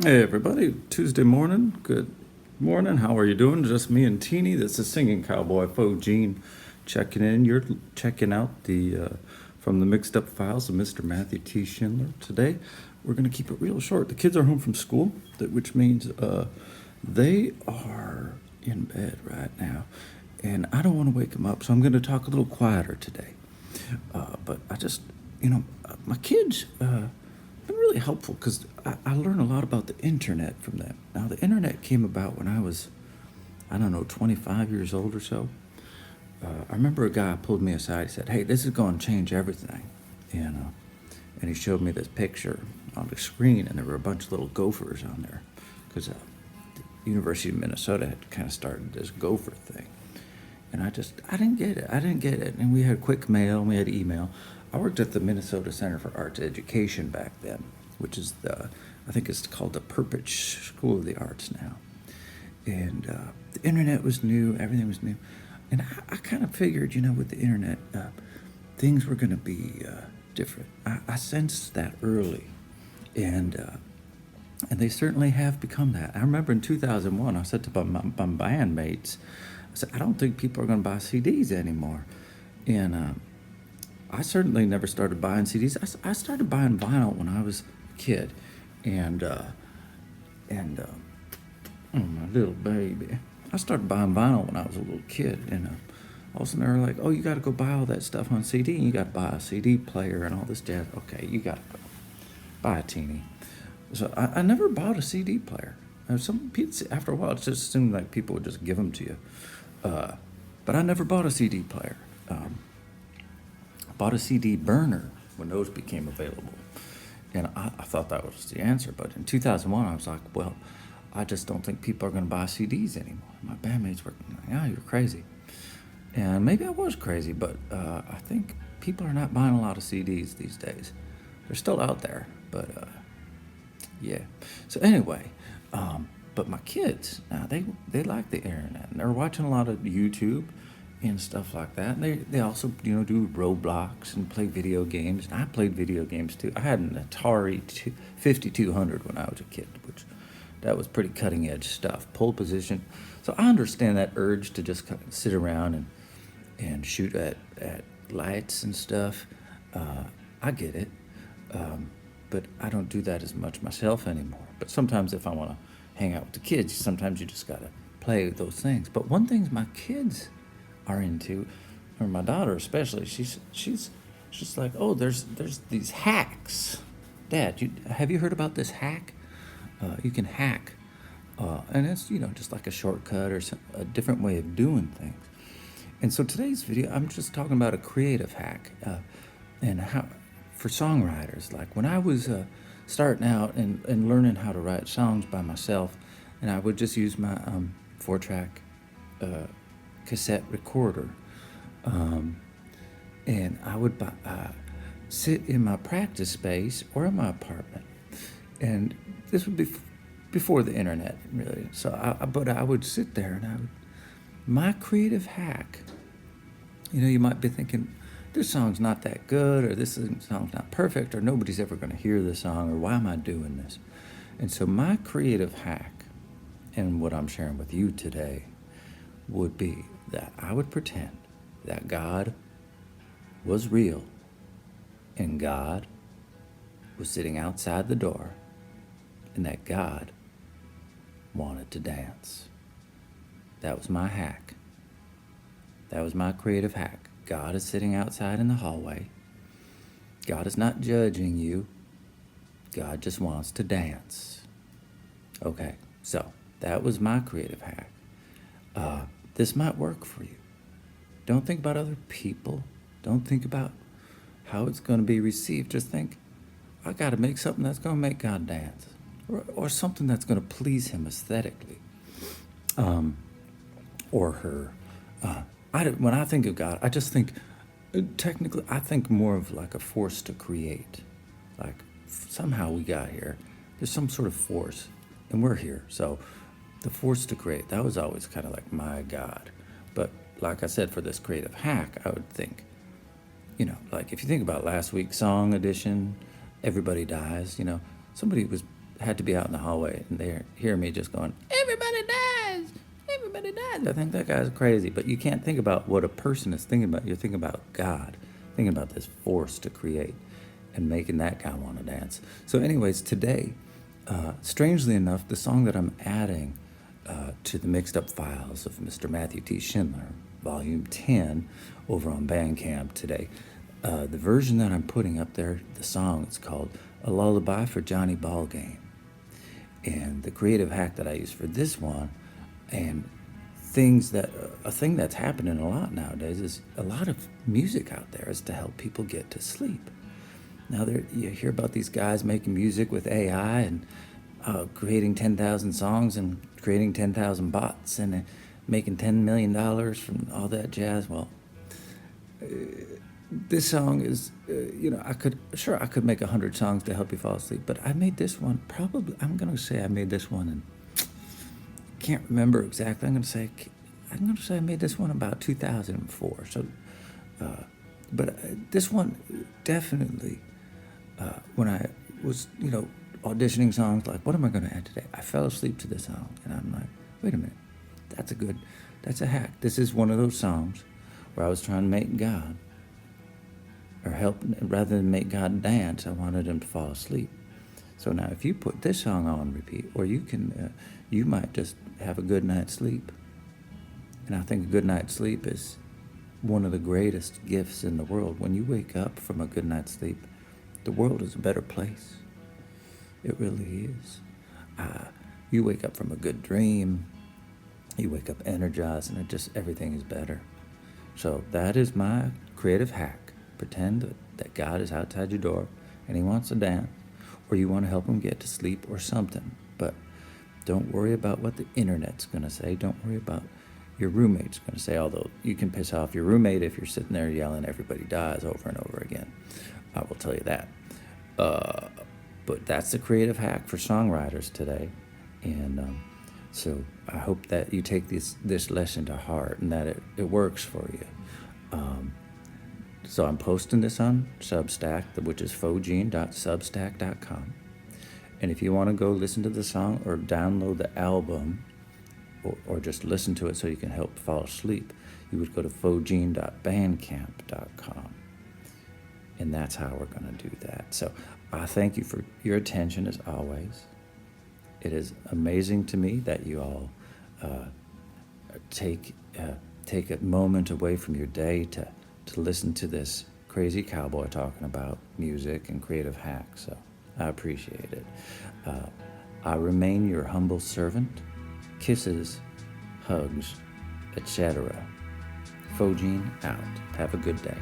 Hey everybody, Tuesday morning. Good morning. How are you doing? Just me and Teeny. This is singing Cowboy Faux Jean checking in. You're checking out the from the mixed up files of Mr. Matthew T. Schindler. Today we're gonna keep it real short. The kids are home from school, which means they are in bed right now, and I don't want to wake them up, so I'm gonna talk a little quieter today. But I just, my kids been really helpful because I learned a lot about the internet from them. Now, the internet came about when I was, I don't know, 25 years old or so. I remember a guy pulled me aside. He said, "Hey, this is going to change everything," and he showed me this picture on the screen, and there were a bunch of little gophers on there because the University of Minnesota had kind of started this gopher thing. And I didn't get it. I didn't get it. And we had quick mail, and we had email. I worked at the Minnesota Center for Arts Education back then, which is I think it's called the Perpich School of the Arts now. And the internet was new, everything was new. And I kind of figured, with the internet, things were going to be different. I sensed that early. And they certainly have become that. I remember in 2001, I said to my bandmates, I said, I don't think people are going to buy CDs anymore. And I certainly never started buying CDs. I started buying vinyl when I was a kid. And oh, my little baby. I started buying vinyl when I was a little kid. And all of a sudden they were like, oh, you got to go buy all that stuff on CD. And you got to buy a CD player and all this jazz. Okay, you got to go buy a teeny. So I never bought a CD player. Some people, after a while, it just seemed like people would just give them to you. But I never bought a CD player. I bought a CD burner when those became available. And I thought that was the answer. But in 2001, I was like, well, I just don't think people are going to buy CDs anymore. My bandmates were, yeah, you're crazy. And maybe I was crazy, but I think people are not buying a lot of CDs these days. They're still out there, but yeah. So anyway, but my kids now they like the internet and they're watching a lot of YouTube and stuff like that. And they also do Roblox and play video games. And I played video games too. I had an Atari 5200 when I was a kid, which that was pretty cutting edge stuff. Pole position. So I understand that urge to just kind of sit around and shoot at lights and stuff. I get it. But I don't do that as much myself anymore. But sometimes if I want to hang out with the kids, sometimes you just got to play with those things. But one thing my kids are into, or my daughter especially, she's like, oh, there's these hacks. Dad, have you heard about this hack? You can hack, and it's just like a shortcut or a different way of doing things. And so today's video, I'm just talking about a creative hack, and how for songwriters. Like when I was starting out and learning how to write songs by myself, and I would just use my 4-track cassette recorder, and I would sit in my practice space or in my apartment, and this would be before the internet, really. So, but I would sit there and my creative hack. You might be thinking, this song's not that good, or this song's not perfect, or nobody's ever going to hear this song, or why am I doing this? And so my creative hack, and what I'm sharing with you today, would be that I would pretend that God was real, and God was sitting outside the door, and that God wanted to dance. That was my hack. That was my creative hack. God is sitting outside in the hallway. God is not judging you. God just wants to dance. Okay, so that was my creative hack. This might work for you. Don't think about other people. Don't think about how it's going to be received. Just think, I got to make something that's going to make God dance, or something that's going to please him aesthetically, or her. When I think of God, I just think, technically, I think more of like a force to create. Like somehow we got here. There's some sort of force, and we're here. So the force to create, that was always kind of like my God. But like I said, for this creative hack, I would think, like if you think about last week's song edition, Everybody Dies, somebody was had to be out in the hallway, and they hear me just going, "Everybody dies! Everybody dies!" I think that guy's crazy, but you can't think about what a person is thinking about. You're thinking about God, thinking about this force to create, and making that guy want to dance. So anyways, today, strangely enough, the song that I'm adding to the mixed up files of Mr. Matthew T. Schindler, Volume 10, over on Bandcamp today, the version that I'm putting up there, the song, it's called A Lullaby for Johnny Ballgame. And the creative hack that I use for this one, and a thing that's happening a lot nowadays, is a lot of music out there is to help people get to sleep. Now, you hear about these guys making music with AI and creating 10,000 songs and creating 10,000 bots and making $10 million from all that jazz. Well, this song is, I could make 100 songs to help you fall asleep, but I made this one I'm going to say I made this one, and can't remember exactly. I'm going to say I made this one about 2004. So, but this one definitely, when I was, auditioning songs, like, what am I going to add today? I fell asleep to this song, and I'm like, wait a minute, that's a hack. This is one of those songs where I was trying to make God, or help, rather than make God dance, I wanted him to fall asleep. So now if you put this song on repeat, or you might just have a good night's sleep. And I think a good night's sleep is one of the greatest gifts in the world. When you wake up from a good night's sleep, the world is a better place. It really is. You wake up from a good dream, you wake up energized, and everything is better. So that is my creative hack. Pretend that God is outside your door and he wants to dance, or you want to help him get to sleep or something. But don't worry about what the internet's going to say. Don't worry about your roommate's going to say, although you can piss off your roommate if you're sitting there yelling everybody dies over and over again. I will tell you that. But that's the creative hack for songwriters today. And so I hope that you take this lesson to heart and that it works for you. So I'm posting this on Substack, which is fauxjean.substack.com. And if you want to go listen to the song or download the album, or just listen to it so you can help fall asleep, you would go to fauxjean.bandcamp.com. And that's how we're going to do that. So I thank you for your attention as always. It is amazing to me that you all take a moment away from your day to listen to this crazy cowboy talking about music and creative hacks. So I appreciate it. I remain your humble servant. Kisses, hugs, etc. Faux Jean out. Have a good day.